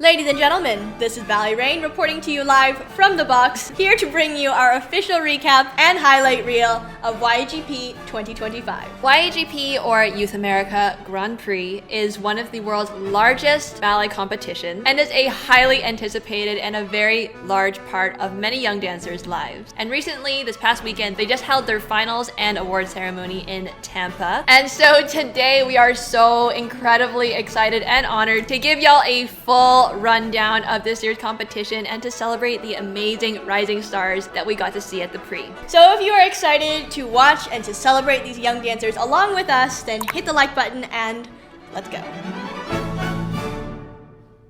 Ladies and gentlemen, this is Ballet Rain reporting to you live from the box, here to bring you our official recap and highlight reel of YAGP 2025. YAGP, or Youth America Grand Prix, is one of the world's largest ballet competitions and is a highly anticipated and a very large part of many young dancers' lives. And recently, this past weekend, they just held their finals and award ceremony in Tampa. And so today we are so incredibly excited and honored to give y'all a full rundown of this year's competition and to celebrate the amazing rising stars that we got to see at the Prix. So if you are excited to watch and to celebrate these young dancers along with us, then hit the like button and let's go.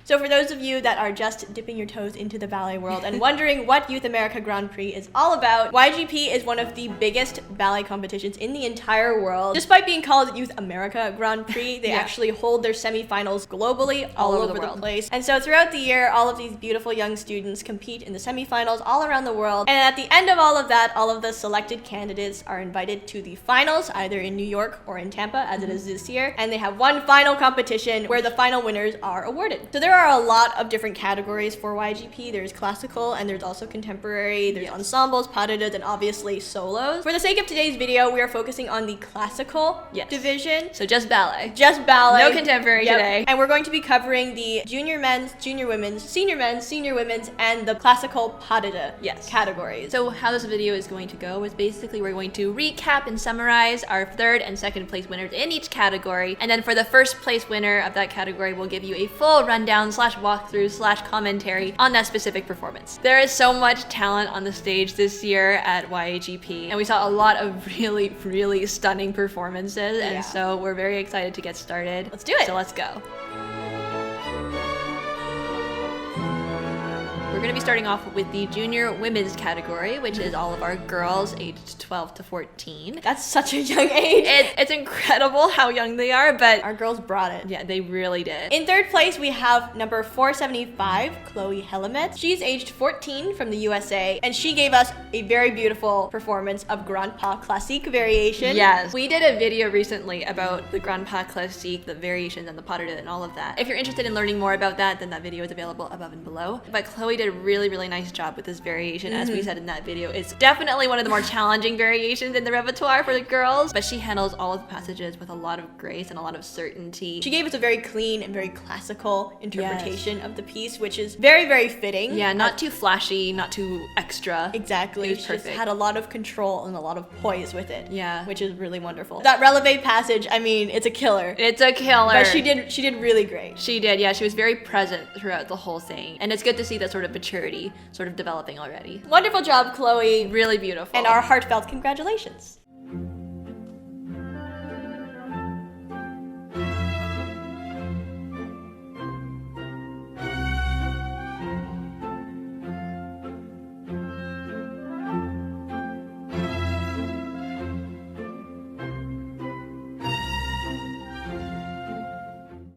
So for those of you that are just dipping your toes into the ballet world and wondering what Youth America Grand Prix is all about, YAGP is one of the biggest ballet competitions in the entire world. Despite being called Youth America Grand Prix, they actually hold their semifinals globally all over the place. And so throughout the year, all of these beautiful young students compete in the semifinals all around the world. And at the end of all of that, all of the selected candidates are invited to the finals, either in New York or in Tampa, as it is this year. And they have one final competition where the final winners are awarded. So there are a lot of different categories for YAGP. There's classical and there's also contemporary, there's ensembles, pas de deux, and obviously solos. For the sake of today's video, we are focusing on the classical division. So just ballet. Just ballet. No contemporary today. And we're going to be covering the junior men's, junior women's, senior men's, senior women's, and the classical pas de deux categories. So how this video is going to go is basically we're going to recap and summarize our third and second place winners in each category. And then for the first place winner of that category, we'll give you a full rundown / walkthrough / commentary on that specific performance. There is so much talent on the stage this year at YAGP, and we saw a lot of really stunning performances, and so we're very excited to get started. Let's do it. So let's go. We're going to be starting off with the junior women's category, which is all of our girls aged 12 to 14. That's such a young age. It's incredible how young they are, but our girls brought it. Yeah, they really did. In third place, we have number 475, Chloe Helamet. She's aged 14 from the USA, and she gave us a very beautiful performance of Grand Pas Classique variation. Yes, we did a video recently about the Grand Pas Classique, the variations and the pas de deux and all of that. If you're interested in learning more about that, then that video is available above and below. But Chloe did a really nice job with this variation. As we said in that video, it's definitely one of the more challenging variations in the repertoire for the girls, but she handles all of the passages with a lot of grace and a lot of certainty. She gave us a very clean and very classical interpretation of the piece, which is very fitting. Yeah, not too flashy, not too extra. Exactly. It was she perfect. just had a lot of control and a lot of poise with it. Yeah. Which is really wonderful. That releve passage, I mean, it's a killer. It's a killer. But she did really great. She did, yeah. She was very present throughout the whole thing. And it's good to see that sort of maturity sort of developing already. Wonderful job, Chloe. Really beautiful. And our heartfelt congratulations.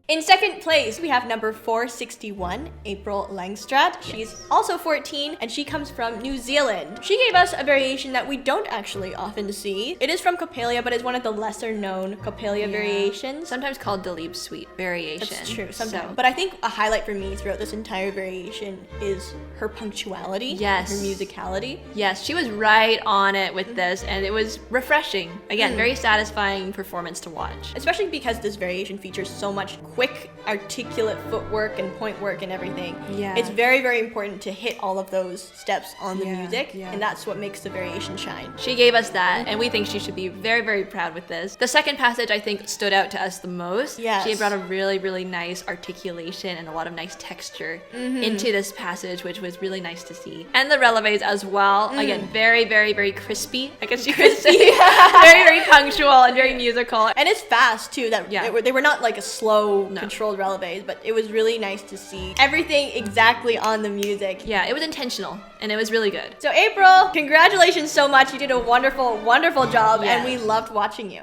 In second place, we have number 461, April Langstraat. She's also 14, and she comes from New Zealand. She gave us a variation that we don't actually often see. It is from Coppelia, but it's one of the lesser known Coppelia variations. Sometimes called Dalib's Suite variation. That's true, sometimes. But I think a highlight for me throughout this entire variation is her punctuality. Yes. Her musicality. Yes, she was right on it with this, and it was refreshing. Again, very satisfying performance to watch. Especially because this variation features so much quick, articulate footwork and point work and everything. Yeah. It's very important to hit all of those steps on the music, and that's what makes the variation shine. She gave us that, and we think she should be very proud with this. The second passage, I think, stood out to us the most. Yes. She brought a really nice articulation and a lot of nice texture into this passage, which was really nice to see. And the releves as well. Again, very crispy, I guess you could say. very punctual and very musical. And it's fast too. They were not like a slow, controlled releves, but it was really nice to see everything exactly on the music. Yeah, it was intentional, and it was really good. So April, congratulations so much. You did a wonderful job, and we loved watching you.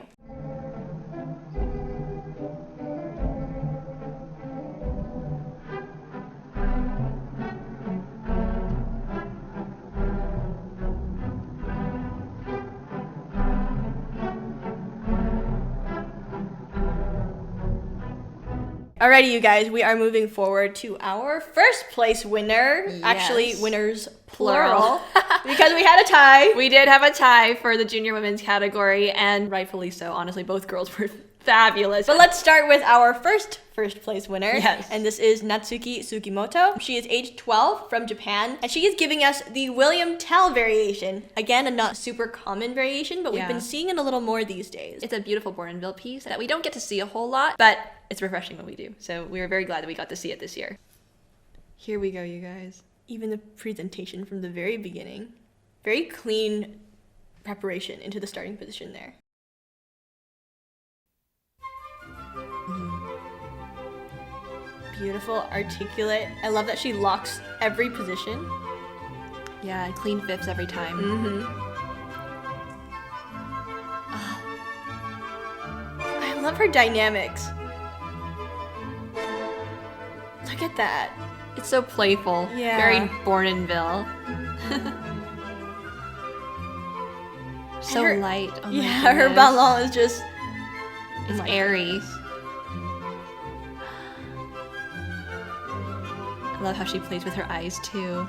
Alrighty, you guys, we are moving forward to our first place winner. Yes. Actually, winners plural. Because we had a tie. We did have a tie for the junior women's category, and rightfully so. Honestly, both girls were fabulous. But let's start with our first place winner. Yes. And this is Natsuki Tsukimoto. She is age 12 from Japan, and she is giving us the William Tell variation. Again, a not super common variation, but we've been seeing it a little more these days. It's a beautiful Bournonville piece that we don't get to see a whole lot, but it's refreshing when we do. So we were very glad that we got to see it this year. Here we go, you guys. Even the presentation from the very beginning. Very clean preparation into the starting position there. Beautiful, articulate. I love that she locks every position. Yeah, clean fifths every time. I love her dynamics. Look at that. It's so playful. Yeah. Very Bournonville. So her, light. Oh my yeah, her goodness. ballon is just... It's my airy. I love how she plays with her eyes too.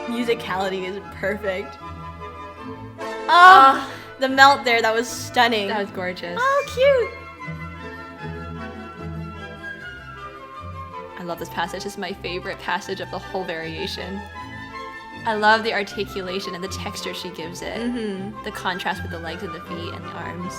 Musicality is perfect. Oh, the melt there, that was stunning. That was gorgeous. Oh, cute. I love this passage. It's my favorite passage of the whole variation. I love the articulation and the texture she gives it. The contrast with the legs and the feet and the arms.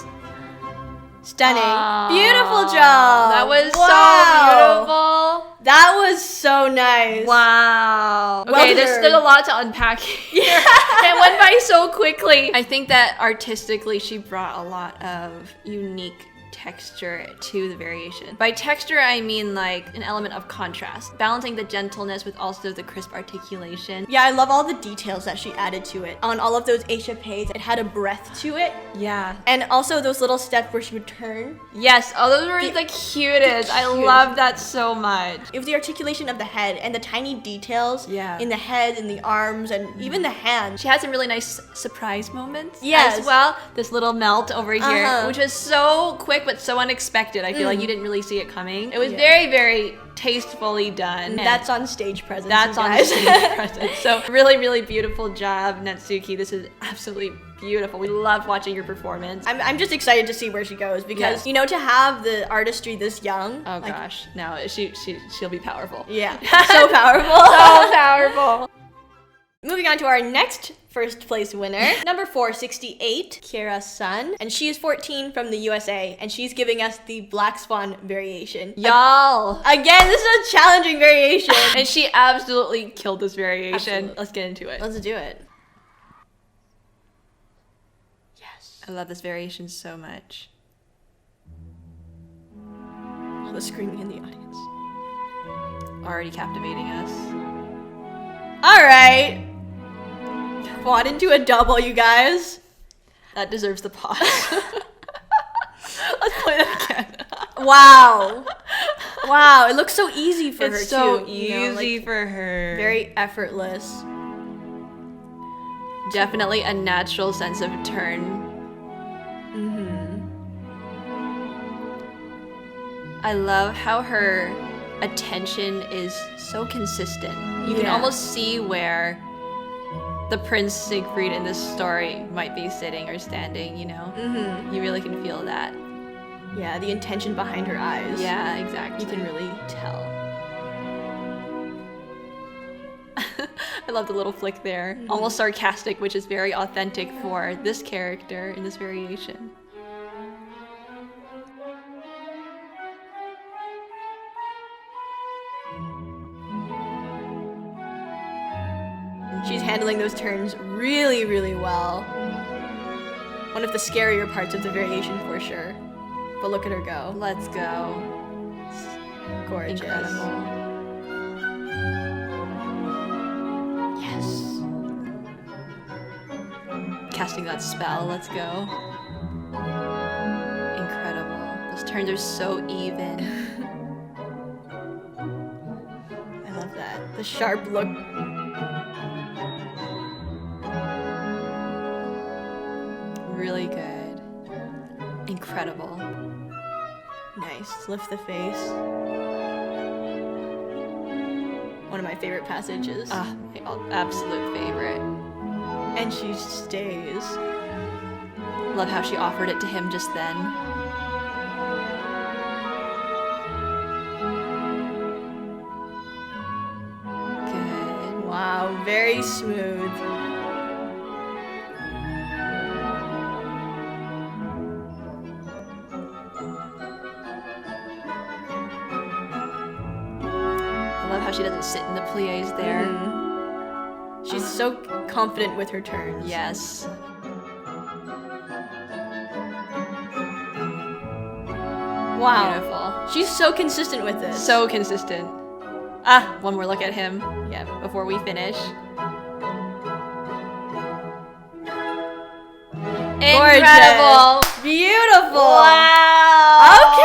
Stunning. Aww. Beautiful job. That was Wow. so beautiful. That was so nice. Wow. Well Okay, there's deserved. a lot to unpack here. It went by so quickly. I think that artistically she brought a lot of unique texture to the variation. By texture, I mean like an element of contrast, balancing the gentleness with also the crisp articulation. Yeah, I love all the details that she added to it. On all of those échappés, it had a breath to it. Yeah. And also those little steps where she would turn. Yes, oh, those were the cutest. I love that so much. It was the articulation of the head and the tiny details in the head and the arms and even the hands. She had some really nice surprise moments Yes. as well. This little melt over here, which was so quick but so unexpected. I feel like you didn't really see it coming. It was very, very tastefully done. That's on stage presence. That's you on guys. stage presence. So really, really beautiful job, Natsuki. This is absolutely beautiful. We love watching your performance. I'm just excited to see where she goes because, you know, to have the artistry this young. Oh gosh, no, she'll be powerful. Yeah, so powerful. So powerful. Moving on to our next first place winner, number 468, Kira Sun, and she is 14 from the USA, and she's giving us the Black Swan variation. Y'all. Again, this is a challenging variation. And she absolutely killed this variation. Absolutely. Let's get into it. Let's do it. Yes. I love this variation so much. All the screaming in the audience. Already captivating us. All right. Quad into a double, you guys. That deserves the pause. Let's play that again. Wow. Wow, it looks so easy for her, It's so too. You know, easy like, for her. very effortless. Definitely a natural sense of turn. I love how her attention is so consistent. You can almost see where the Prince Siegfried in this story might be sitting or standing, you know? You really can feel that. Yeah, the intention behind her eyes. Yeah, exactly. You can really tell. I love the little flick there. Almost sarcastic, which is very authentic for this character in this variation. She's handling those turns really, really well. One of the scarier parts of the variation for sure. But look at her go. Let's go. Gorgeous. Incredible. Yes. Casting that spell, let's go. Incredible. Those turns are so even. I love that. The sharp look. Really good. Incredible. Nice. Lift the face. One of my favorite passages. My absolute favorite. And she stays. Love how she offered it to him just then. Good. Wow, very smooth. I love how she doesn't sit in the plies there. She's so confident with her turns. Yes. Wow. Beautiful. She's so consistent with this. So consistent. One more look at him. Yeah, before we finish. Incredible. Beautiful. Wow.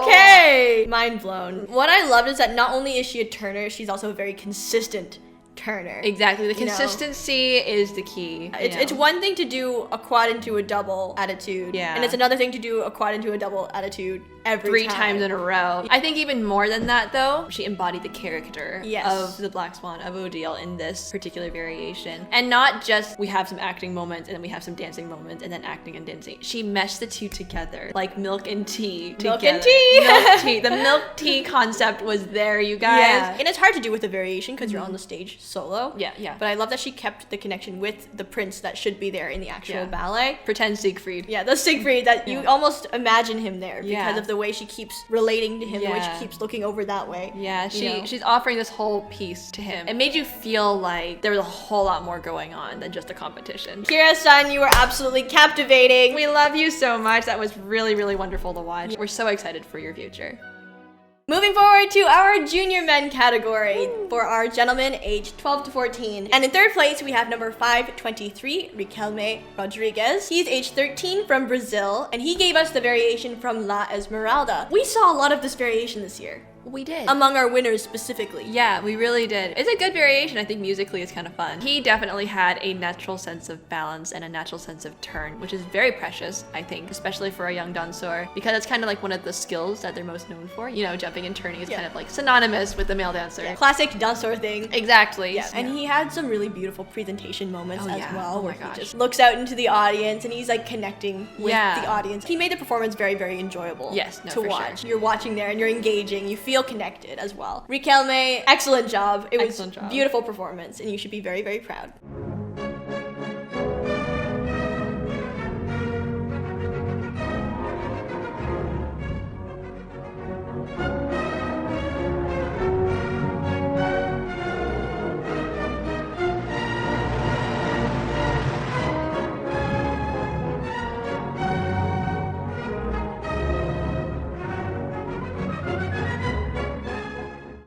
Okay. Mind blown. What I loved is that not only is she a turner, she's also a very consistent turner. Exactly. The You know? consistency is the key. It's one thing to do a quad into a double attitude. Yeah. And it's another thing to do a quad into a double attitude every three time. times in a row. I think even more than that, though, she embodied the character Yes. of the Black Swan, of Odile, in this particular variation. And not just we have some acting moments and then we have some dancing moments and then acting and dancing. She meshed the two together like milk and tea. Milk together. and tea. Milk tea. The milk tea concept was there, you guys. Yeah. And it's hard to do with a variation because you're on the stage solo. Yeah, yeah. But I love that she kept the connection with the prince that should be there in the actual Yeah. ballet. Pretend Siegfried. Yeah, the Siegfried that you almost imagine him there because Yeah. of the way she keeps relating to him, the way Yeah. she keeps looking over that way. Yeah, you know? she's offering this whole piece to him. It made you feel like there was a whole lot more going on than just a competition. Kira-san, you were absolutely captivating. We love you so much. That was really, really wonderful to watch. We're so excited for your future. Moving forward to our junior men category for our gentlemen aged 12 to 14. And in third place, we have number 523, Riquelme Rodriguez. He's age 13 from Brazil, and he gave us the variation from La Esmeralda. We saw a lot of this variation this year, We did. among our winners specifically. Yeah, we really did. It's a good variation. I think musically it's kind of fun. He definitely had a natural sense of balance and a natural sense of turn, which is very precious, I think, especially for a young danseur, because it's kind of like one of the skills that they're most known for. You know, jumping and turning is kind of like synonymous with the male dancer. Yeah. Classic danseur thing. Exactly. Yeah, and he had some really beautiful presentation moments as yeah. well, Oh my where gosh. he just looks out into the audience and he's like connecting with Yeah. the audience. He made the performance very, very enjoyable Yes, no, to for watch. sure. You're watching there and you're engaging. You feel connected as well. Riquelme, excellent job. It Excellent was job. beautiful performance, and you should be very, very proud.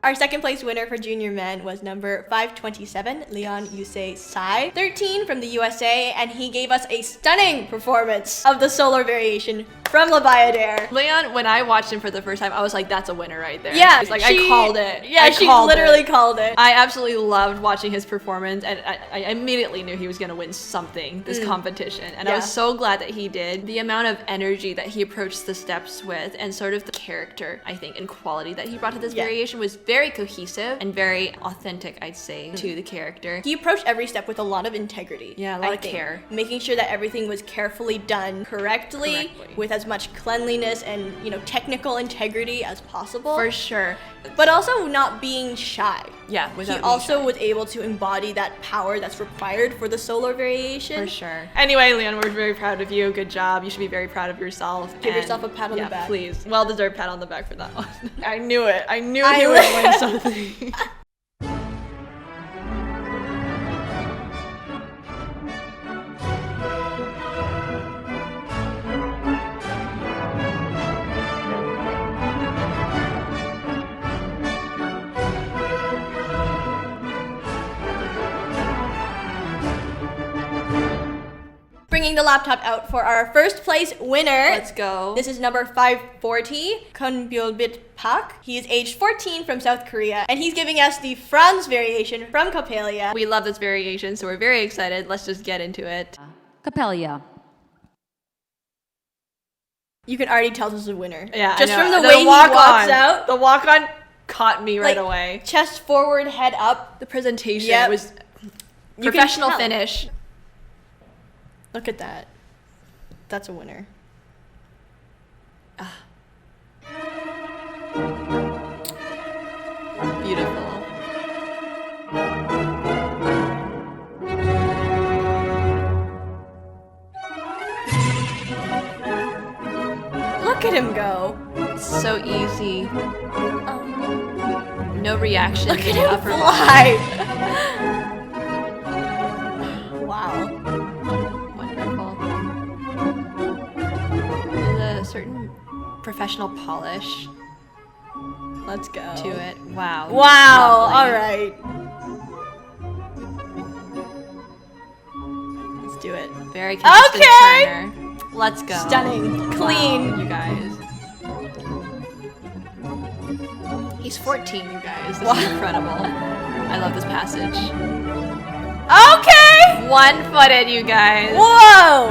Our second place winner for junior men was number 527, Leon Yusei Sai, 13 from the USA, and he gave us a stunning performance of the solar variation from La Bayadere. Leon, when I watched him for the first time, I was like, that's a winner right there. Yeah, It's like, I called it. Yeah, I she called literally it. called it. I absolutely loved watching his performance, and I immediately knew he was going to win something, this competition. And I Yeah. was so glad that he did. The amount of energy that he approached the steps with, and sort of the character, I think, and quality that he brought to this Yeah. variation was very cohesive and very authentic, I'd say, to the character. He approached every step with a lot of integrity. Yeah, a lot I of think. care. Making sure that everything was carefully done correctly, with as much cleanliness and, technical integrity as possible. For sure. But also not being shy. Yeah, He without being also shy. was able to embody that power that's required for the solar variation. For sure. Anyway, Leon, we're very proud of you. Good job. You should be very proud of yourself. Give And yourself a pat on the back. Please. Well-deserved pat on the back for that one. I knew it. I knew I he would win something. Bringing the laptop out for our first place winner. Let's go. This is number 540, Kunbyulbit Pak. He is aged 14 from South Korea, and he's giving us the Franz variation from Coppelia. We love this variation, so we're very excited. Let's just get into it. Capellia. You can already tell this is a winner. Yeah, just I know. from the way he walks out. The walk-on caught me right Like, away. Chest forward, head up. The presentation Yep. was You can professional tell. finish. Look at that. That's a winner. Beautiful. Look at him go. So easy. No reaction. Look to at the him upper fly. Wow. Wonderful. There's a certain professional polish Let's go. to it. Wow. Wow. Lovely. All right. Let's do it. Very consistent Okay. turner. Let's go. Stunning. Clean. Wow, you guys. He's 14, you guys. This Wow. is incredible. I love this passage. Okay. One-footed, you guys. Whoa.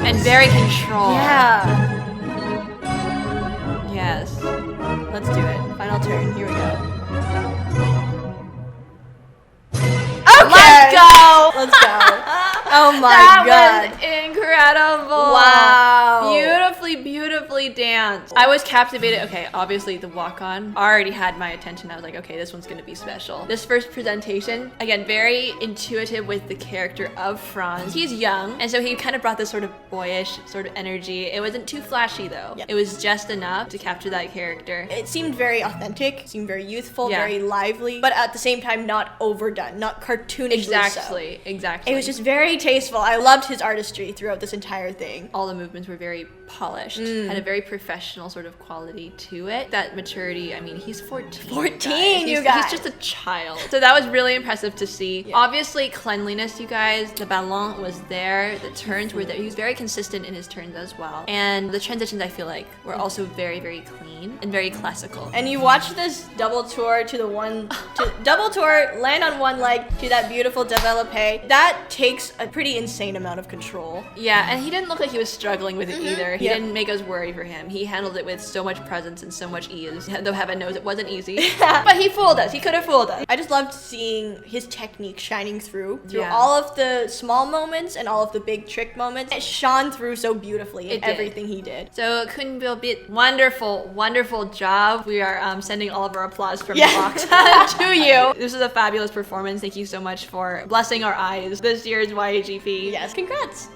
And very controlled. Yeah. Yes. Let's do it. Final turn. Here we go. Let's go! Let's go. Oh my That god. was incredible. Wow. Beautifully danced. I was captivated. Okay, obviously the walk-on already had my attention. I was like, okay, this one's gonna be special. This first presentation, again, very intuitive with the character of Franz. He's young, and so he kind of brought this sort of boyish sort of energy. It wasn't too flashy though. Yep. It was just enough to capture that character. It seemed very authentic, seemed very youthful, Yeah. very lively, but at the same time not overdone, not cartoonishly so. Exactly. It was just very tasteful. I loved his artistry throughout this entire thing. All the movements were very polished, had a very professional sort of quality to it. That maturity, I mean, he's 14. 14, you guys. He's just a child. So that was really impressive to see. Yeah. Obviously, cleanliness, you guys. The ballon was there. The turns were there. He was very consistent in his turns as well. And the transitions, I feel like, were also very, very clean and very classical. And you watch this double tour to double tour, land on one leg to that beautiful développé. That takes a pretty insane amount of control. Yeah, and he didn't look like he was struggling with it either. He Yep. didn't make us worry for him. He handled it with so much presence and so much ease. Though heaven knows it wasn't easy. But he fooled us. He could have fooled us. I just loved seeing his technique shining through Yeah. all of the small moments and all of the big trick moments. It shone through so beautifully in It did. everything he did. So Kun Bilbit, wonderful job. We are sending all of our applause from Yeah. the box to you. This is a fabulous performance. Thank you so much for blessing our eyes this year's YAGP. Yes, congrats.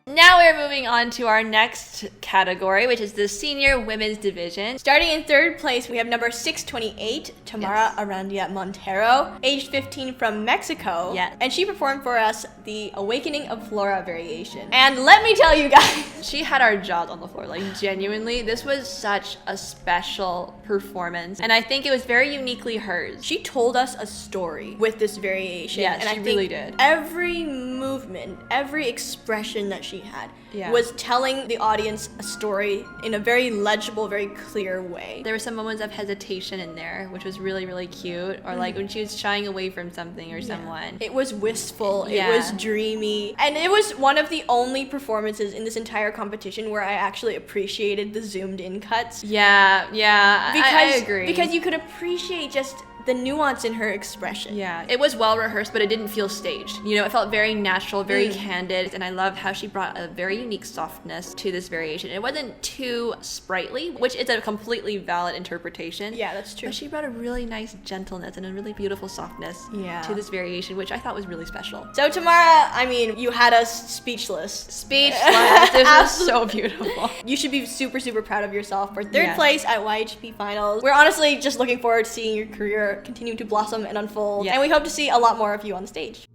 Now we're moving on to our next category, which is the Senior Women's Division. Starting in third place, we have number 628, Tamara Yes. Arandia Montero, aged 15 from Mexico. Yes. And she performed for us the Awakening of Flora variation. And let me tell you guys, She had our jaws on the floor, like genuinely. This was such a special performance, and I think it was very uniquely hers. she told us a story with this variation. Yeah, and she I think really did. Every movement, every expression that she had Yeah. was telling the audience a story in a very legible, very clear way. There were some moments of hesitation in there, which was really cute, or like when she was shying away from something or someone. It was wistful, Yeah. it was dreamy, and it was one of the only performances in this entire competition where I actually appreciated the zoomed in cuts. Yeah, I agree. Because you could appreciate just the nuance in her expression. Yeah, it was well rehearsed, but it didn't feel staged. You know, it felt very natural, very candid, and I love how she brought a very unique softness to this variation. It wasn't too sprightly, which is a completely valid interpretation. Yeah, that's true. But she brought a really nice gentleness and a really beautiful softness Yeah. to this variation, which I thought was really special. So Tamara, I mean, you had us speechless. Speechless. This was so beautiful. You should be super proud of yourself for third Yeah. place at YHP Finals. We're honestly just looking forward to seeing your career continue to blossom and unfold. Yeah. And we hope to see a lot more of you on the stage.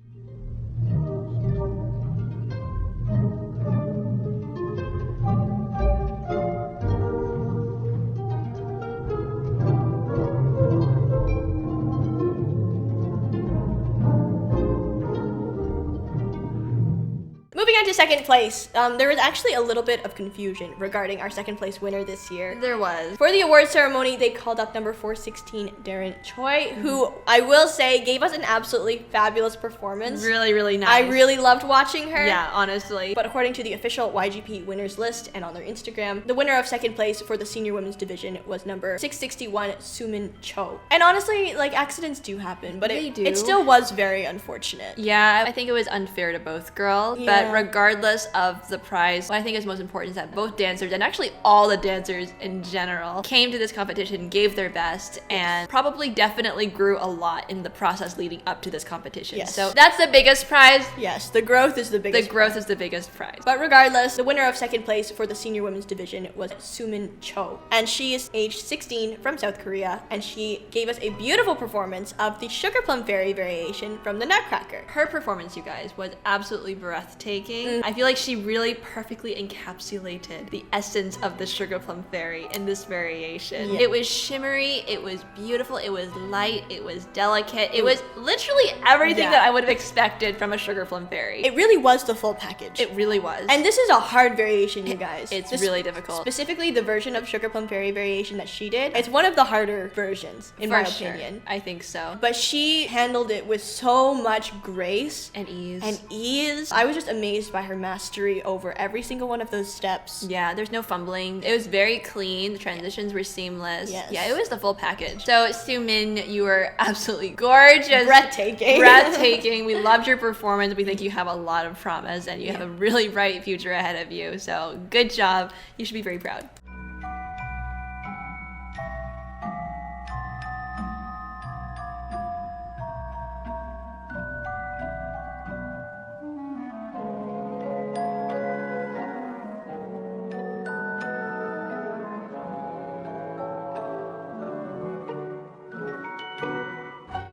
Moving on to second place, there was actually a little bit of confusion regarding our second place winner this year. There was. For the award ceremony, they called up number 416, Darren Choi, who I will say gave us an absolutely fabulous performance. Really, really nice. I really loved watching her. Yeah, honestly. But according to the official YGP winners list and on their Instagram, the winner of second place for the senior women's division was number 661, Sumin Cho. And honestly, like, accidents do happen, but it still was very unfortunate. Yeah, I think it was unfair to both girls, but regardless of the prize, what I think is most important is that both dancers, and actually all the dancers in general, came to this competition, gave their best, and probably definitely grew a lot in the process leading up to this competition. Yes. So that's the biggest prize. Yes, the growth is the biggest. The growth is the biggest prize. But regardless, the winner of second place for the senior women's division was Sumin Cho. And she is aged 16 from South Korea, and she gave us a beautiful performance of the Sugar Plum Fairy variation from the Nutcracker. Her performance, you guys, was absolutely breathtaking. I feel like she really perfectly encapsulated the essence of the Sugar Plum Fairy in this variation. Yeah. It was shimmery, it was beautiful, it was light, it was delicate. It was literally everything that I would have expected from a Sugar Plum Fairy. It really was the full package. It really was. And this is a hard variation, you guys. It's really difficult. Specifically, the version of Sugar Plum Fairy variation that she did, it's one of the harder versions, in my opinion. I think so. But she handled it with so much grace and ease. I was just amazed by her mastery over every single one of those steps. Yeah, there's no fumbling. It was very clean. The transitions were seamless. Yes. Yeah, it was the full package. So, Sumin, you were absolutely gorgeous. Breathtaking. We loved your performance. We think you have a lot of promise and you have a really bright future ahead of you. So, good job. You should be very proud.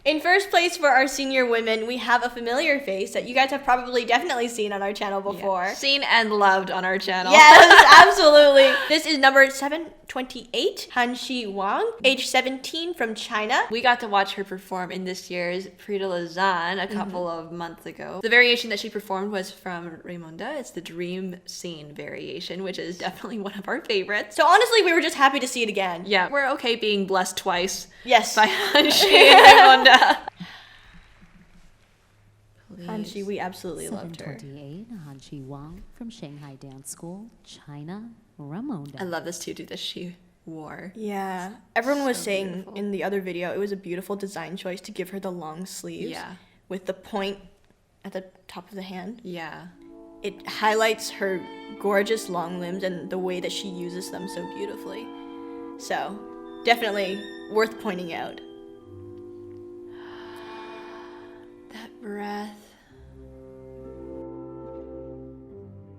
In first place for our senior women, we have a familiar face that you guys have probably definitely seen on our channel before. Yeah. Seen and loved on our channel. Yes, absolutely. This is number 728, Han-Shi Wang, age 17 from China. We got to watch her perform in this year's Prix de Lausanne a couple of months ago. The variation that she performed was from Raymonda. It's the Dream Scene variation, which is definitely one of our favorites. So honestly, we were just happy to see it again. Yeah, we're okay being blessed twice. Yes. By Han-Shi and Raymonda. Han-Shi, we absolutely loved her. 728, Han-Shi Wang from Shanghai Dance School, China, Ramonda. I love this tutu that she wore. Yeah. Everyone was saying beautiful. in the other video, it was a beautiful design choice to give her the long sleeves. Yeah. With the point at the top of the hand. Yeah. It highlights her gorgeous long limbs and the way that she uses them so beautifully. So, definitely worth pointing out. That breath.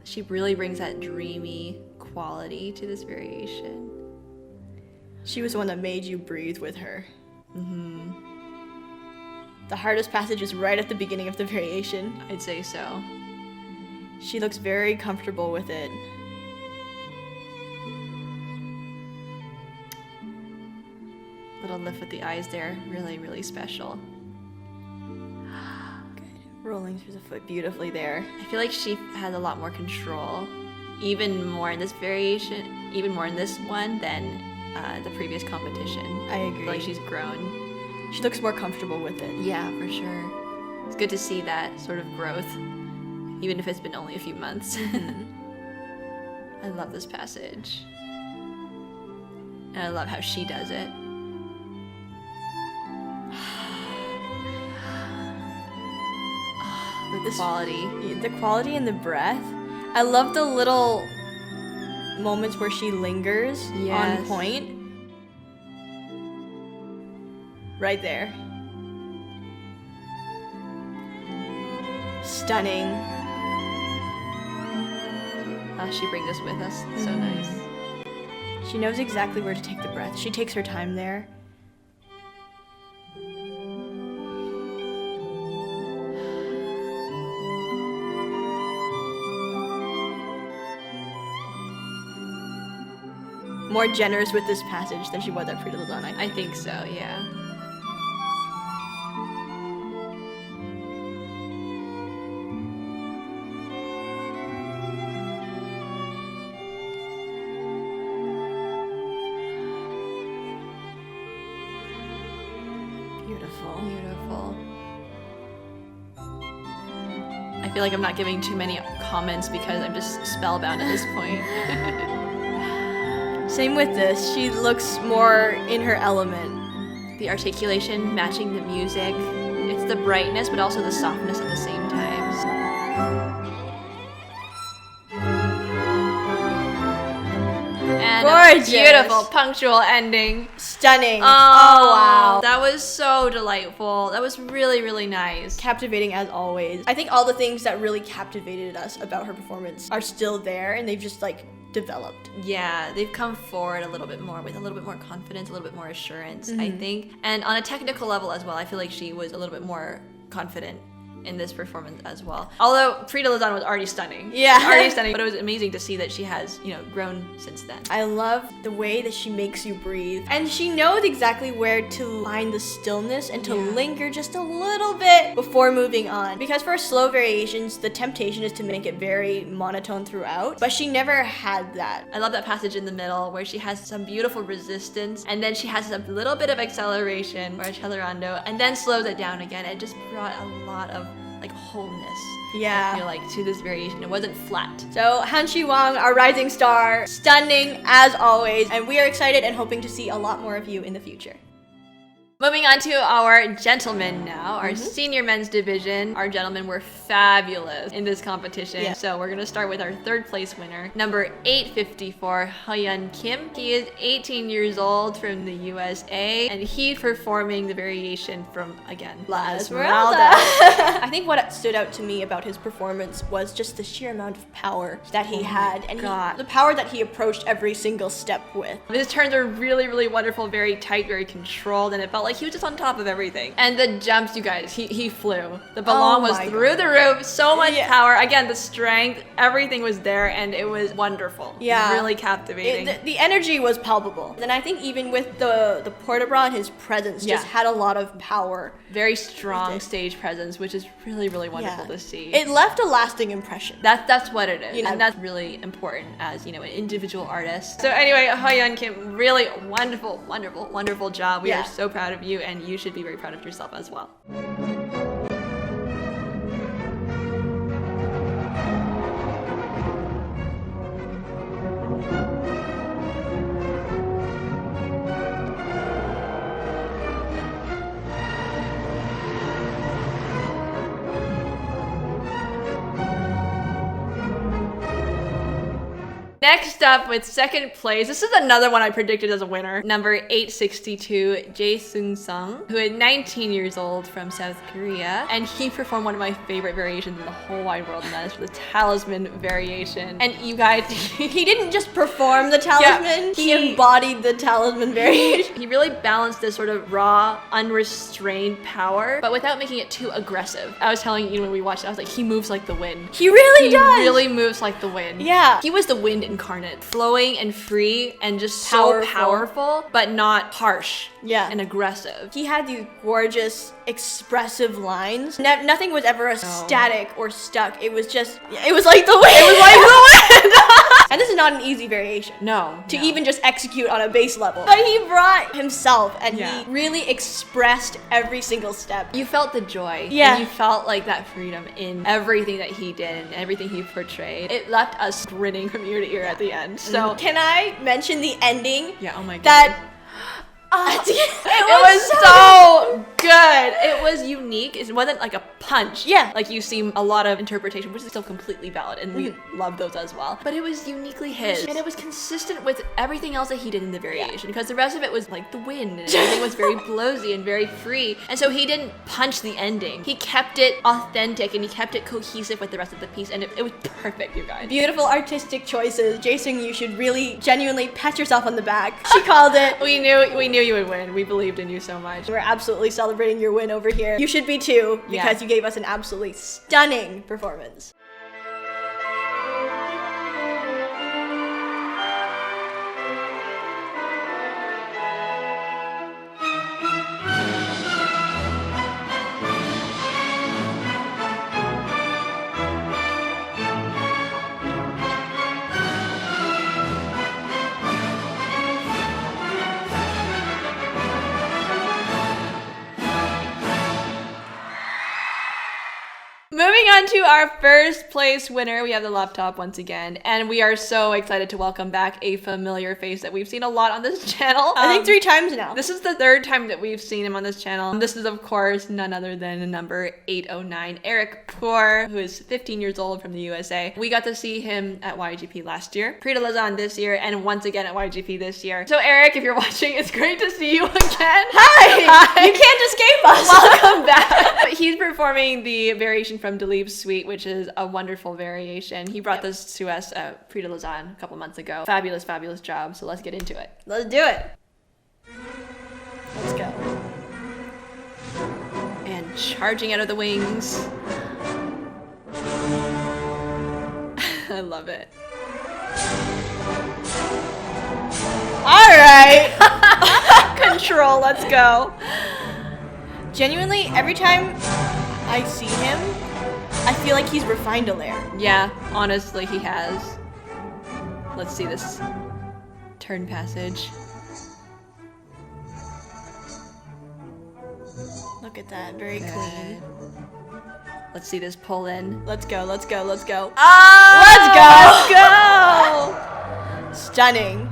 She really brings that dreamy quality to this variation. She was the one that made you breathe with her. The hardest passage is right at the beginning of the variation. I'd say so. She looks very comfortable with it. Little lift with the eyes there. Really, really special. Rolling through the foot beautifully there. I feel like she has a lot more control, even more in this variation, even more in this one than the previous competition. I agree. I feel like she's grown. She looks more comfortable with it. Yeah, for sure. It's good to see that sort of growth, even if it's been only a few months. I love this passage. And I love how she does it. The quality. The quality and the breath. I love the little moments where she lingers on point. Right there. Stunning. She brings us with us. So nice. She knows exactly where to take the breath. She takes her time there. More generous with this passage than she was at Prix de Lausanne. I think so, yeah. Beautiful. Beautiful. I feel like I'm not giving too many comments because I'm just spellbound at this point. Same with this. She looks more in her element. The articulation matching the music. It's the brightness, but also the softness at the same time. And Gorgeous. a beautiful, punctual ending. Stunning. Oh, wow. That was so delightful. That was really, really nice. Captivating as always. I think all the things that really captivated us about her performance are still there, and they've just like developed. Yeah, they've come forward a little bit more with a little bit more confidence, a little bit more assurance, I think. And on a technical level as well, I feel like she was a little bit more confident in this performance as well. Although Prix de Lausanne was already stunning. Yeah. Already stunning, but it was amazing to see that she has, you know, grown since then. I love the way that she makes you breathe. And she knows exactly where to find the stillness and to linger just a little bit before moving on. Because for slow variations, the temptation is to make it very monotone throughout, but she never had that. I love that passage in the middle where she has some beautiful resistance and then she has a little bit of acceleration or accelerando and then slows it down again. It just brought a lot of like wholeness. Yeah. I feel like to this variation. It wasn't flat. So Han-Chi Wang, our rising star, stunning as always, and we are excited and hoping to see a lot more of you in the future. Moving on to our gentlemen now, our senior men's division. Our gentlemen were fabulous in this competition. Yeah. So we're gonna start with our third place winner, number 854, Heyyyy Kim. He is 18 years old from the USA, and he's performing the variation from, again, La Esmeralda. I think what stood out to me about his performance was just the sheer amount of power that he had, and the power that he approached every single step with. His turns are really, really wonderful, very tight, very controlled, and it felt like he was just on top of everything. And the jumps, you guys, he flew. The ballon was through the roof, so much power. Again, the strength, everything was there, and it was wonderful. Yeah. Really captivating. The energy was palpable. And I think even with the port-de-bras, his presence just had a lot of power. Very strong stage presence, which is really, really wonderful to see. It left a lasting impression. That's what it is. You know? And that's really important as, you know, an individual artist. So anyway, Heyyyy Kim, really wonderful, wonderful, wonderful job. We are so proud of you, and you should be very proud of yourself as well. Next up with second place, this is another one I predicted as a winner. Number 862, Jae Sung-sung, who is 19 years old from South Korea. And he performed one of my favorite variations in the whole wide world, and that is the talisman variation. And you guys, he didn't just perform the talisman, he embodied the talisman variation. He really balanced this sort of raw, unrestrained power, but without making it too aggressive. I was telling you when we watched it, I was like, he moves like the wind. He really does! He really moves like the wind. Yeah. He was the wind incarnate, flowing and free and just so powerful, but not harsh and aggressive. He had these gorgeous, expressive lines. Nothing was ever static or stuck. It was just, it was like the wind. It was like the wind! And this is not an easy variation. No. To even just execute on a base level. But he brought himself, and he really expressed every single step. You felt the joy. Yeah. And you felt like that freedom in everything that he did and everything he portrayed. It left us grinning from ear to ear at the end. So can I mention the ending? Yeah, oh my god. That it was so good. It was unique. It wasn't like a punch. Yeah. Like you see a lot of interpretation, which is still completely valid, and we love those as well. But it was uniquely his. And it was consistent with everything else that he did in the variation, because the rest of it was like the wind, and everything was very blowsy and very free. And so he didn't punch the ending. He kept it authentic, and he kept it cohesive with the rest of the piece, and it was perfect, you guys. Beautiful artistic choices. Jason, you should really genuinely pat yourself on the back. She called it. We knew you would win. We believed in you so much. We're absolutely celebrating your win over here. You should be too, because you gave us an absolutely stunning performance. Moving on to our first place winner, we have the laptop once again, and we are so excited to welcome back a familiar face that we've seen a lot on this channel. I think 3 times now. This is the 3rd time that we've seen him on this channel. This is, of course, none other than number 809, Eric Poor, who is 15 years old from the USA. We got to see him at YAGP last year, Prix de Lausanne this year, and once again at YAGP this year. So Eric, if you're watching, it's great to see you again. Hi! You can't escape us! Welcome back! He's performing the variation from Delibes' Suite, which is a wonderful variation. He brought this to us at Prix de Lausanne a couple months ago. Fabulous, fabulous job. So let's get into it. Let's do it. Let's go. And charging out of the wings. I love it. All right. Control, let's go. Genuinely, every time I see him, I feel like he's refined a layer. Yeah, honestly, he has. Let's see this turn passage. Look at that, very clean. Let's see this pull in. Let's go, let's go, let's go. Oh! Let's go! Stunning.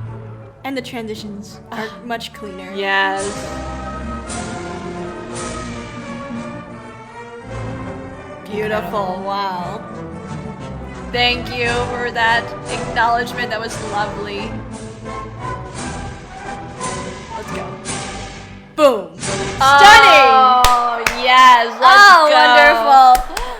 And the transitions are much cleaner. Yes. Beautiful, wow. Thank you for that acknowledgement. That was lovely. Let's go. Boom. Stunning! Oh, yes. Let's go. Wonderful.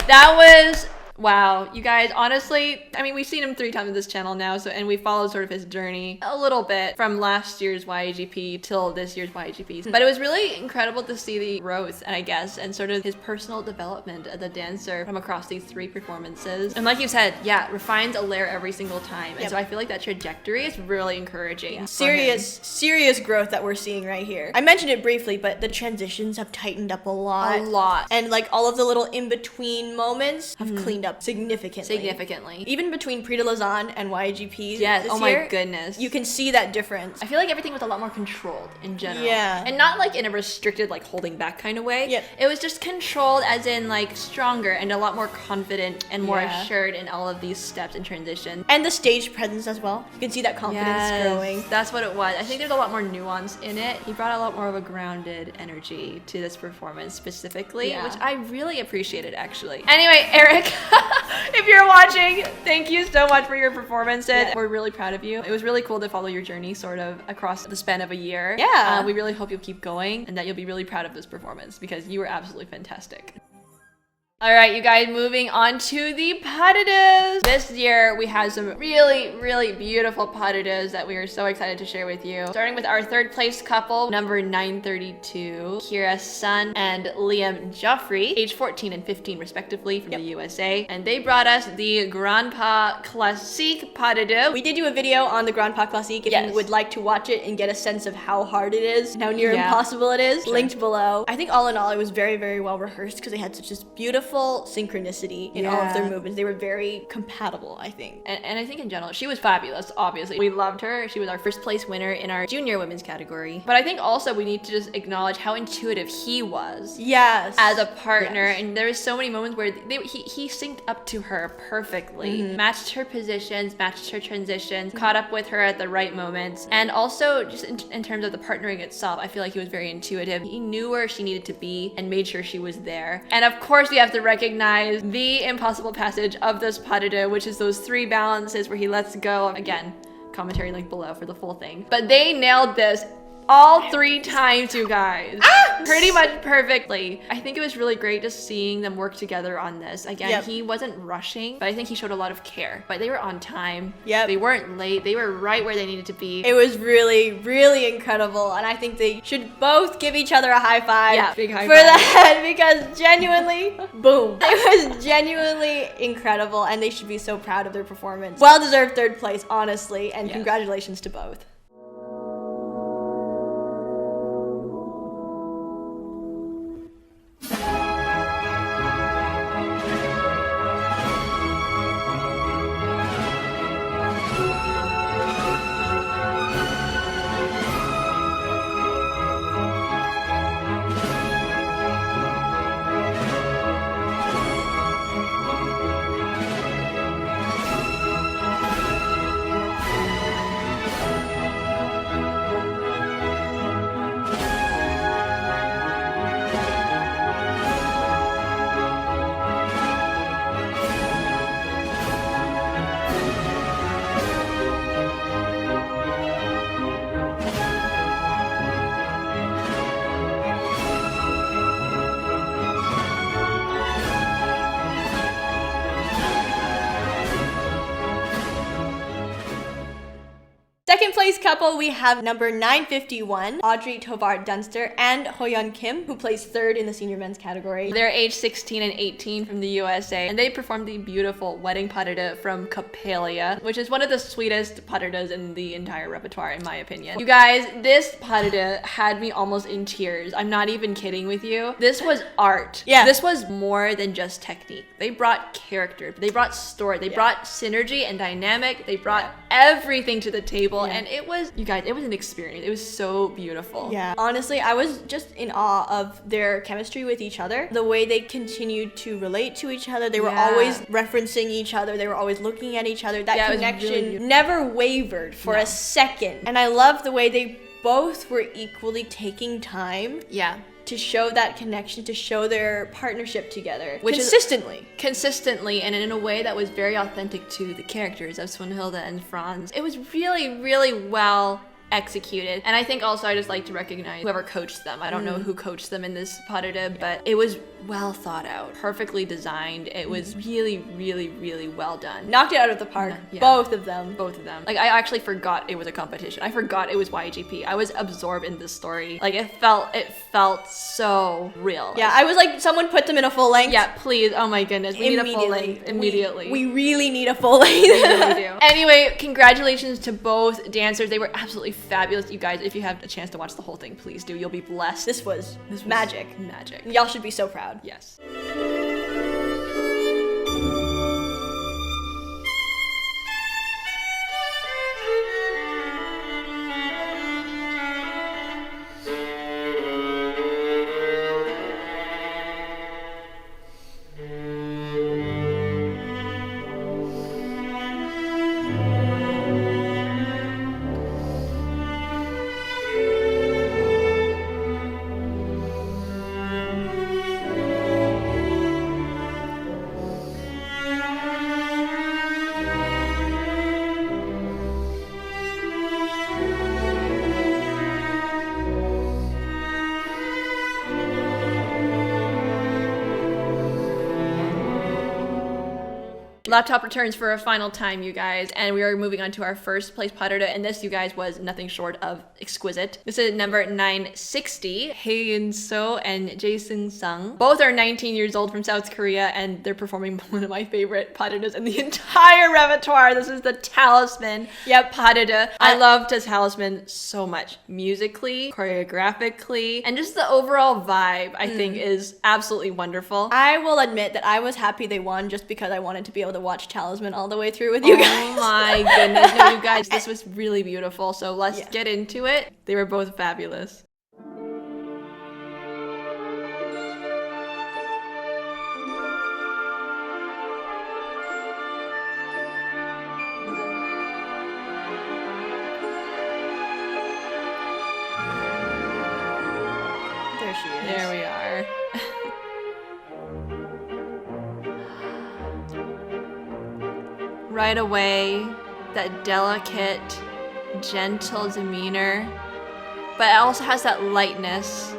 That was... Wow, you guys, honestly, I mean, we've seen him 3 times on this channel now, and we followed sort of his journey a little bit from last year's YAGP till this year's YAGP. But it was really incredible to see the growth, I guess, and sort of his personal development as a dancer from across these 3 performances. And like you said, yeah, refines a layer every single time. And so I feel like that trajectory is really encouraging. Yeah. Serious growth that we're seeing right here. I mentioned it briefly, but the transitions have tightened up a lot. A lot. And like all of the little in-between moments have cleaned up significantly. Even between Prix de Lausanne and YAGP this year, my goodness. you can see that difference. I feel like everything was a lot more controlled in general. Yeah. And not like in a restricted, like holding back kind of way. Yep. It was just controlled as in like stronger and a lot more confident and more assured in all of these steps and transitions. And the stage presence as well. You can see that confidence growing. That's what it was. I think there's a lot more nuance in it. He brought a lot more of a grounded energy to this performance specifically, which I really appreciated actually. Anyway, Eric, if you're watching, thank you so much for your performance. And we're really proud of you. It was really cool to follow your journey sort of across the span of a year. Yeah. We really hope you'll keep going and that you'll be really proud of this performance because you were absolutely fantastic. All right, you guys, moving on to the pas de deux. This year, we have some really beautiful pas de deux that we are so excited to share with you. Starting with our 3rd place couple, number 932, Kira Sun and Liam Joffrey, age 14 and 15 respectively from the USA. And they brought us the Grand Pas Classique pas de deux. We did do a video on the Grand Pas Classique if you would like to watch it and get a sense of how hard it is and how near impossible it is. Linked below. I think all in all, it was very well rehearsed because they had such this beautiful synchronicity in all of their movements. They were very compatible, I think. And I think in general, she was fabulous, obviously. We loved her. She was our 1st place winner in our junior women's category. But I think also we need to just acknowledge how intuitive he was. Yes. As a partner. Yes. And there was so many moments where he synced up to her perfectly. Matched her positions, matched her transitions, caught up with her at the right moments. And also just in terms of the partnering itself, I feel like he was very intuitive. He knew where she needed to be and made sure she was there. And of course, we have to recognize the impossible passage of this pas de deux, which is those 3 balances where he lets go. Again, commentary link below for the full thing. But they nailed this all 3 times, you guys. Pretty much perfectly. I think it was really great just seeing them work together on this. Again, he wasn't rushing, but I think he showed a lot of care. But they were on time. They weren't late. They were right where they needed to be. It was really incredible, and I think they should both give each other a high five. Yeah, big high for five. that because genuinely, boom. It was genuinely incredible, and they should be so proud of their performance. Well-deserved 3rd place, honestly, and congratulations to both. couple, we have number 951, Audrey Tovar Dunster and Hoyeon Kim, who plays third in the senior men's category. They're age 16 and 18 from the USA, and they performed the beautiful wedding pas de deux from Capelia, which is one of the sweetest pas de deux in the entire repertoire, in my opinion. You guys, this pas de deux had me almost in tears. I'm not even kidding with you. This was art. Yeah. This was more than just technique. They brought character, they brought story, they brought synergy and dynamic, they brought everything to the table, and it was, you guys, it was an experience. It was so beautiful. Yeah. Honestly, I was just in awe of their chemistry with each other. The way they continued to relate to each other. They were always referencing each other. They were always looking at each other. That connection really never wavered for a second. And I love the way they both were equally taking time to show that connection, to show their partnership together. Consistently, and in a way that was very authentic to the characters of Swanhilde and Franz. It was really, really well executed. And I think also I just like to recognize whoever coached them. I don't know who coached them in this pas de deux, but it was well thought out, perfectly designed. It was really, really, really well done. Knocked it out of the park. Both of them. Like, I actually forgot it was a competition. I forgot it was YAGP. I was absorbed in this story. Like, it felt so real. Yeah, I was like, someone put them in a full length. Yeah, please. Oh my goodness. We need a full length immediately. We really need a full length. We really do. Anyway, congratulations to both dancers. They were absolutely fabulous. You guys, if you have a chance to watch the whole thing, please do. You'll be blessed. This was magic. Magic. Y'all should be so proud. Yes. Laptop returns for a final time, you guys, and we are moving on to our first place pas de deux, and this, you guys, was nothing short of exquisite. This is number 960, Heyyyy So and Jae Sung. Both are 19 years old from South Korea, and they're performing one of my favorite pas de deux in the entire repertoire. This is the Talisman pas de deux. I love the Talisman so much. Musically, choreographically, and just the overall vibe, I think, is absolutely wonderful. I will admit that I was happy they won just because I wanted to be able to watch Talisman all the way through with you guys. Oh my goodness. No, you guys, this was really beautiful. So let's get into it. They were both fabulous. There she is. There we are. Right away, that delicate, gentle demeanor, but it also has that lightness.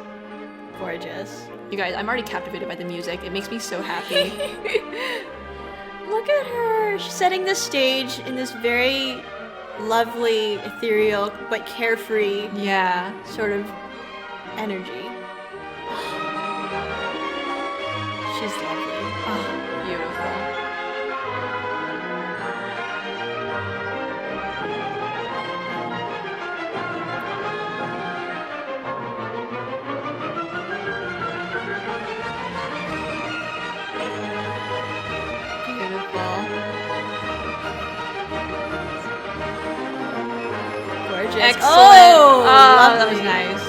Gorgeous. You guys, I'm already captivated by the music. It makes me so happy. Look at her. She's setting the stage in this very lovely, ethereal, but carefree sort of energy. She's lovely. Oh, beautiful. Excellent. Oh, that was nice.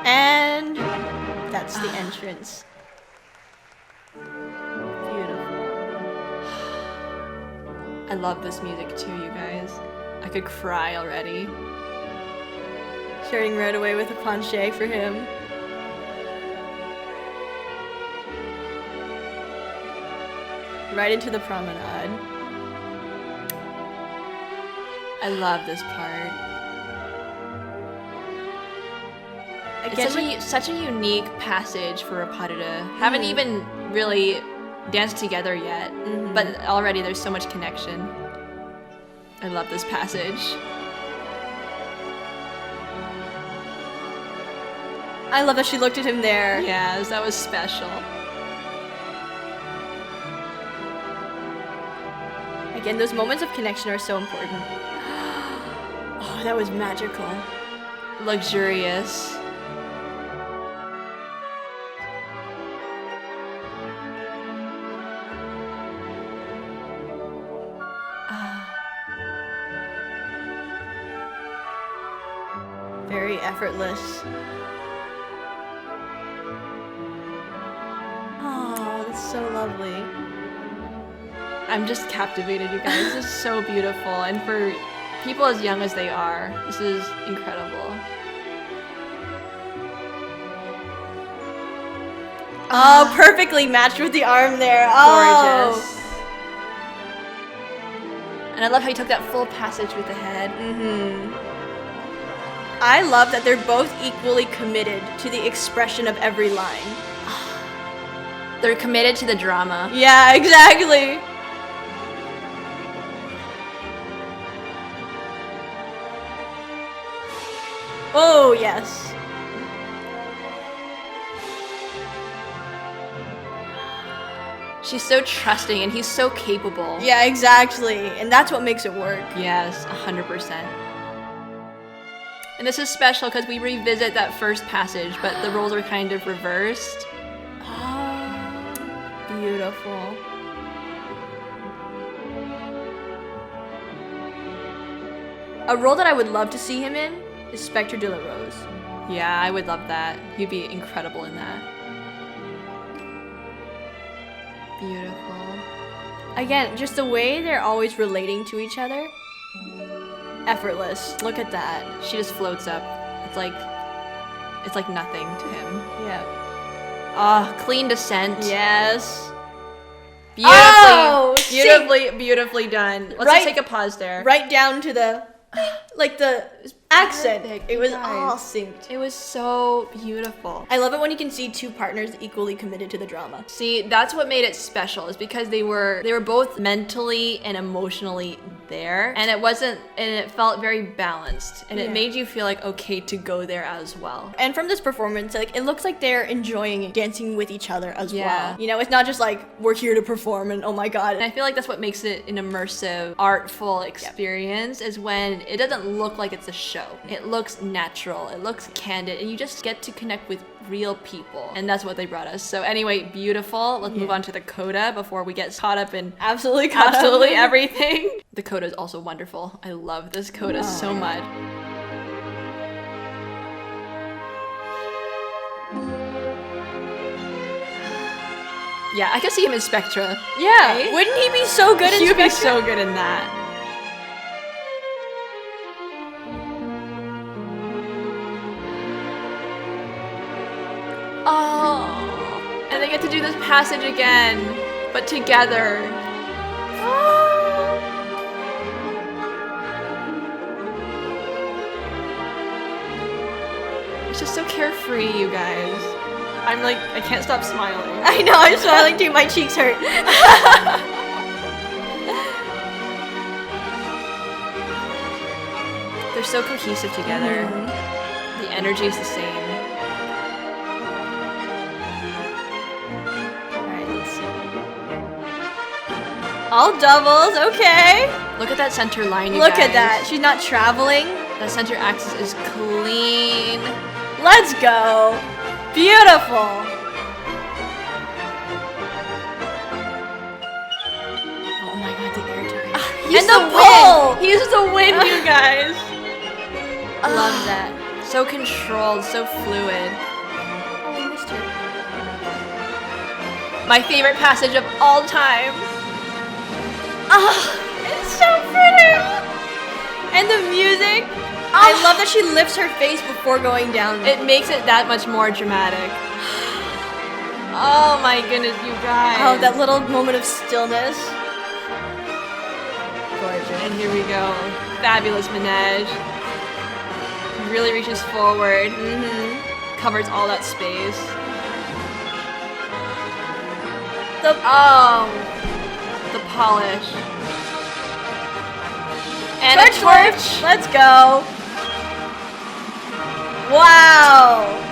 And that's the entrance. Beautiful. I love this music too, you guys. I could cry already. Starting right away with a penché for him. Right into the promenade. I love this part. Again, It's such a unique passage for a pas de deux. Haven't even really danced together yet, but already there's so much connection. I love this passage. I love that she looked at him there. Yes, that was special. Again, those moments of connection are so important. Oh, that was magical. Luxurious. Very effortless. Oh, that's so lovely. I'm just captivated, you guys. This is so beautiful. And for people as young as they are, this is incredible. Oh, perfectly matched with the arm there. Oh. Gorgeous. And I love how you took that full passage with the head. I love that they're both equally committed to the expression of every line. They're committed to the drama. Yeah, exactly. Oh, yes. She's so trusting and he's so capable. Yeah, exactly. And that's what makes it work. Yes, 100%. And this is special because we revisit that first passage, but the roles are kind of reversed. Oh, beautiful. A role that I would love to see him in is Spectre de la Rose. Yeah, I would love that. He'd be incredible in that. Beautiful. Again, just the way they're always relating to each other. Effortless. Look at that. She just floats up. It's like nothing to him. Yeah. Ah, clean descent. Yes. Beautifully, Oh, beautifully done. Let's Right- just take a pause there. Right down to the, like the accent. perfect, It was you guys. all synced. It was so beautiful. I love it when you can see two partners equally committed to the drama. See, that's what made it special, is because they were both mentally and emotionally there, and it felt very balanced, and it Yeah. made you feel like okay to go there as well. And from this performance, like it looks like they're enjoying dancing with each other as Yeah. well. You know, it's not just like we're here to perform and oh my god. And I feel like that's what makes it an immersive, artful experience, is when it doesn't look like it's a show. It looks natural, it looks candid, and you just get to connect with real people. And that's what they brought us. So anyway, beautiful. Let's move on to the coda before we get caught up in Absolutely caught up. absolutely everything. The coda is also wonderful. I love this coda so much. Yeah, I could see him in Spectra. Yeah. Right? Wouldn't he be so good in He would be Spectre? so good in that. Oh, and they get to do this passage again, but together. It's just so carefree, you guys. I'm like, I can't stop smiling. I know, I'm smiling too, my cheeks hurt. They're so cohesive together. The energy is the same. Alright, let's see. All doubles, okay. Look at that center line, you Look guys. at that. She's not traveling. That center axis is clean. Let's go. Beautiful. Oh my god, the air time. He's And the wind. pull. He's the wind, you guys. Love that. So controlled, so fluid. Oh, I missed her. My favorite passage of all time. It's so pretty. And the music. I love that she lifts her face before going down. It makes it that much more dramatic. Oh my goodness, you guys. Oh, that little moment of stillness. Gorgeous. And here we go. Fabulous Manege. Really reaches forward. Covers all that space. The polish. And a torch. Let's go. Wow.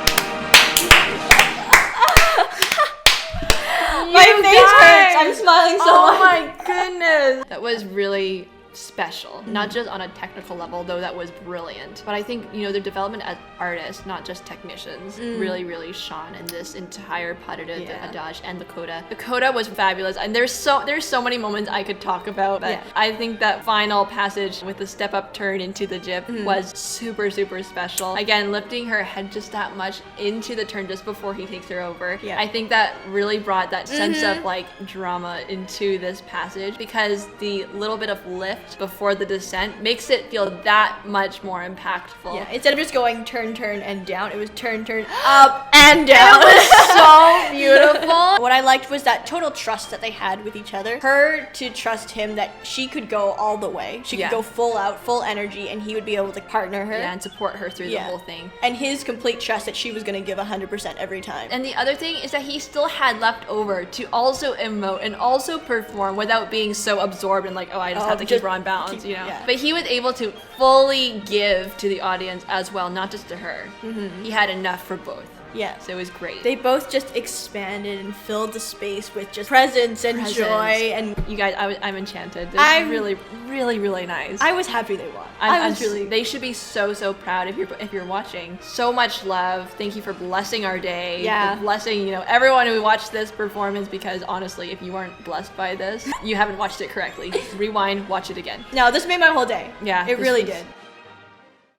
My face hurts. I'm smiling so much. Oh my goodness. That was really special, not just on a technical level, though that was brilliant, but I think, you know, their development as artists, not just technicians, really shone in this entire pas de deux, the adage, and the coda. The coda was fabulous, and there's so many moments I could talk about, but I think that final passage with the step up turn into the jip was super special. Again, lifting her head just that much into the turn just before he takes her over. I think that really brought that sense of like drama into this passage, because the little bit of lift before the descent makes it feel that much more impactful. Yeah, instead of just going turn and down, it was turn up and down. It was so beautiful. What I liked was that total trust that they had with each other. Her to trust him that she could go all the way. She could go full out, full energy, and he would be able to partner her. Yeah, and support her through the whole thing. And his complete trust that she was going to give 100% every time. And the other thing is that he still had left over to also emote and also perform without being so absorbed and like, oh, I just have to keep her on balance, you know? Yeah. But he was able to fully give to the audience as well, not just to her. He had enough for both. Yeah. So it was great. They both just expanded and filled the space with just presence and joy. And you guys, I'm enchanted. It's really nice. I was happy they won. They should be so proud if you're watching. So much love. Thank you for blessing our day. Yeah. For blessing, you know, everyone who watched this performance, because honestly, if you weren't blessed by this, you haven't watched it correctly. Rewind, watch it again. No, this made my whole day. Yeah. It really did.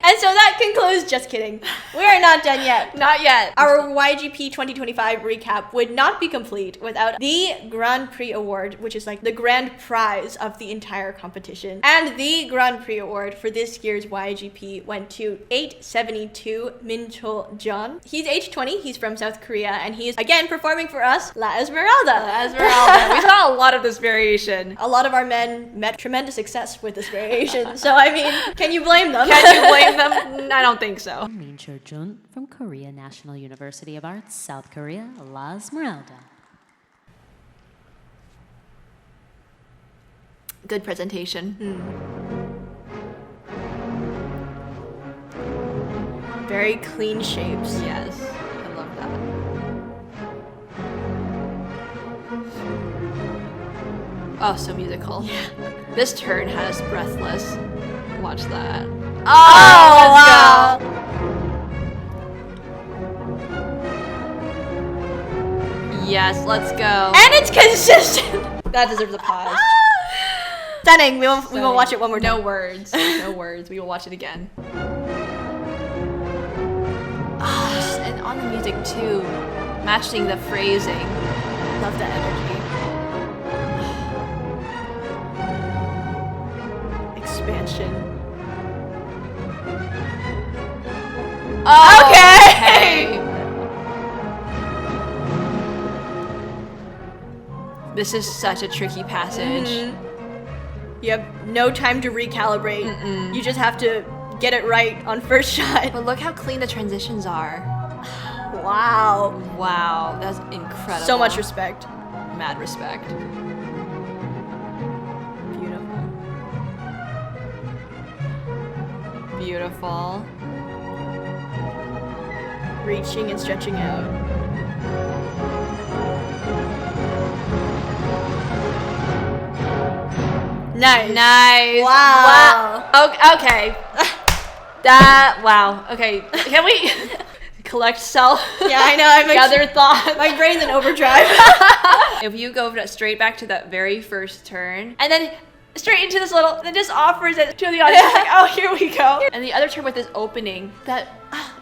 And so that concludes, just kidding. We are not done yet. Not yet. Our YGP 2025 recap would not be complete without the Grand Prix Award, which is like the grand prize of the entire competition. And the Grand Prix Award for this year's YGP went to 872 Minchul John. He's age 20, he's from South Korea, and he's again performing for us, La Esmeralda. We saw a lot of this variation. A lot of our men met tremendous success with this variation. So I mean, can you blame them? Can you blame them? I don't think so. Min Jun from Korea National University of Arts, South Korea, La Esmeralda. Good presentation. Very clean shapes. Yes, I love that. Oh, so musical. Yeah. This turn has breathless. Watch that. Oh, wow. Yes, let's go. And it's consistent. That deserves a pause. Stunning. We will watch it one more time. No words. No words. We will watch it again. And on the music too, matching the phrasing. Love the energy. Expansion. Oh, okay. This is such a tricky passage. You have no time to recalibrate. You just have to get it right on first shot. But look how clean the transitions are. Wow. Wow, that's incredible. So much respect. Mad respect. Beautiful. Beautiful. Reaching and stretching out. Nice. Wow. Okay. Wow. Okay. Can we collect self? Yeah, I know. I'm gather thoughts. My brain's in overdrive. If you go straight back to that very first turn, and then straight into this little, then just offers it to the audience. Like, oh, here we go. And the other turn with this opening, that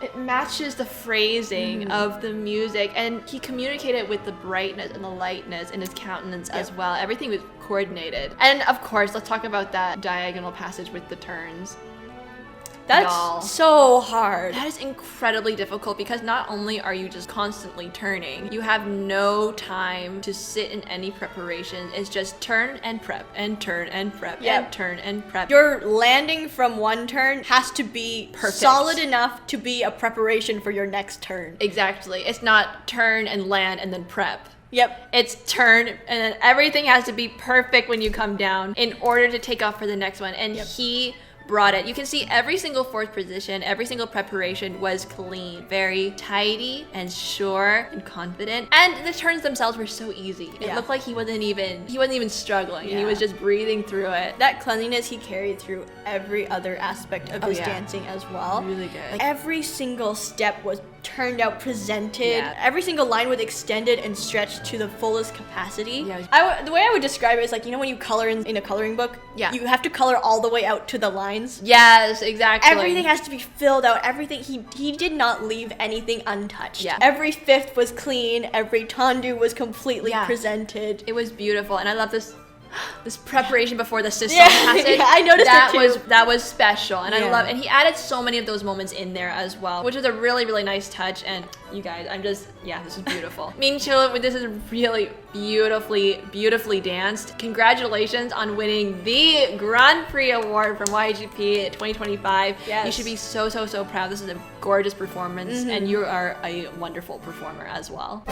it matches the phrasing of the music, and he communicated with the brightness and the lightness in his countenance as well. Everything was coordinated. And of course, let's talk about that diagonal passage with the turns. That's so hard. That is incredibly difficult, because not only are you just constantly turning, you have no time to sit in any preparation. It's just turn and prep and turn and prep and turn and prep. Your landing from one turn has to be perfect, solid enough to be a preparation for your next turn. Exactly. It's not turn and land and then prep. Yep. It's turn, and then everything has to be perfect when you come down in order to take off for the next one. And he brought it. You can see every single fourth position, every single preparation was clean, very tidy and sure and confident. And the turns themselves were so easy. It looked like he wasn't even struggling. He was just breathing through it. That cleanliness he carried through every other aspect of his dancing as well. Really good. Like, every single step was turned out, presented. Every single line was extended and stretched to the fullest capacity. The way I would describe it is like, you know, when you color in a coloring book, you have to color all the way out to the lines. Yes, exactly. Everything has to be filled out. Everything, he did not leave anything untouched. Yeah. Every fifth was clean. Every tendu was completely presented. It was beautiful, and I love this preparation before the system passage. I noticed that was special, and I love. And he added so many of those moments in there as well, which is a really, really nice touch. And you guys, this is beautiful. Mingqiu, this is really beautifully danced. Congratulations on winning the Grand Prix award from YAGP 2025. Yes. You should be so proud. This is a gorgeous performance, and you are a wonderful performer as well.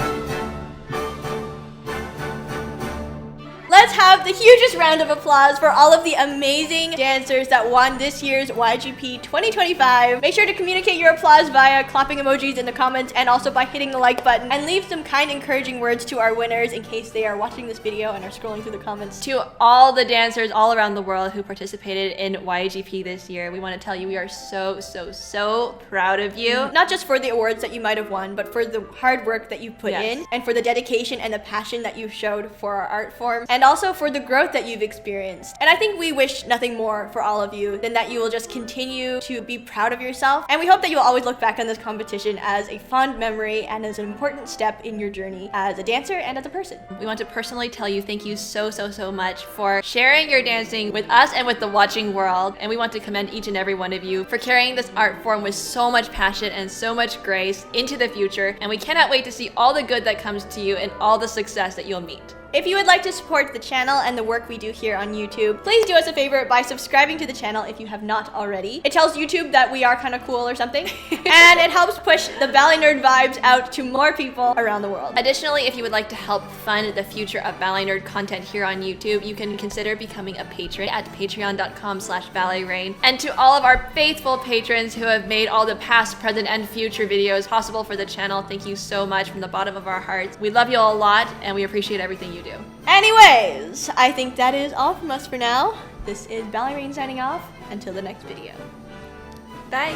Let's have the hugest round of applause for all of the amazing dancers that won this year's YGP 2025. Make sure to communicate your applause via clapping emojis in the comments and also by hitting the like button, and leave some kind, encouraging words to our winners in case they are watching this video and are scrolling through the comments. To all the dancers all around the world who participated in YGP this year, we want to tell you we are so proud of you. Not just for the awards that you might have won, but for the hard work that you put in, and for the dedication and the passion that you showed for our art form, and also for the growth that you've experienced. And I think we wish nothing more for all of you than that you will just continue to be proud of yourself. And we hope that you'll always look back on this competition as a fond memory and as an important step in your journey as a dancer and as a person. We want to personally tell you thank you so much for sharing your dancing with us and with the watching world. And we want to commend each and every one of you for carrying this art form with so much passion and so much grace into the future. And we cannot wait to see all the good that comes to you and all the success that you'll meet. If you would like to support the channel and the work we do here on YouTube, please do us a favor by subscribing to the channel if you have not already. It tells YouTube that we are kind of cool or something, and it helps push the Ballet Nerd vibes out to more people around the world. Additionally, if you would like to help fund the future of Ballet Nerd content here on YouTube, you can consider becoming a patron at patreon.com/balletrain. And to all of our faithful patrons who have made all the past, present, and future videos possible for the channel, thank you so much from the bottom of our hearts. We love you all a lot, and we appreciate everything you do. Anyways, I think that is all from us for now. This is Ballet Rain signing off. Until the next video. Bye.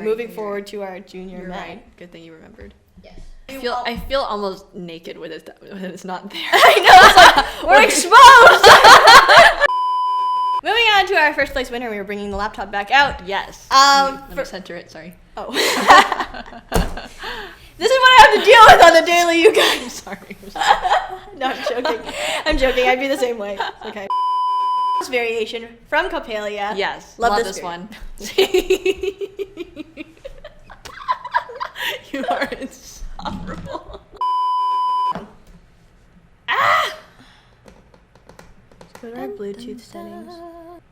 Moving forward to our junior night. Right. Good thing you remembered. Yes. I feel almost naked when it's not there. I know, it's like, we're exposed! Moving on to our first place winner, we were bringing the laptop back out. Yes. Let me center it, sorry. Oh. This is what I have to deal with on the daily, you guys. Sorry. No, I'm joking. I'm joking. I'd be the same way. It's okay. This variation from Coppelia. Yes. Love this one. one. You are insufferable. Ah! Let's go to our Bluetooth settings.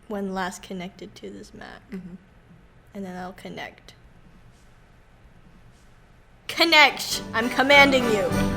When last connected to this Mac. And then I'll connect. Connect! I'm commanding you.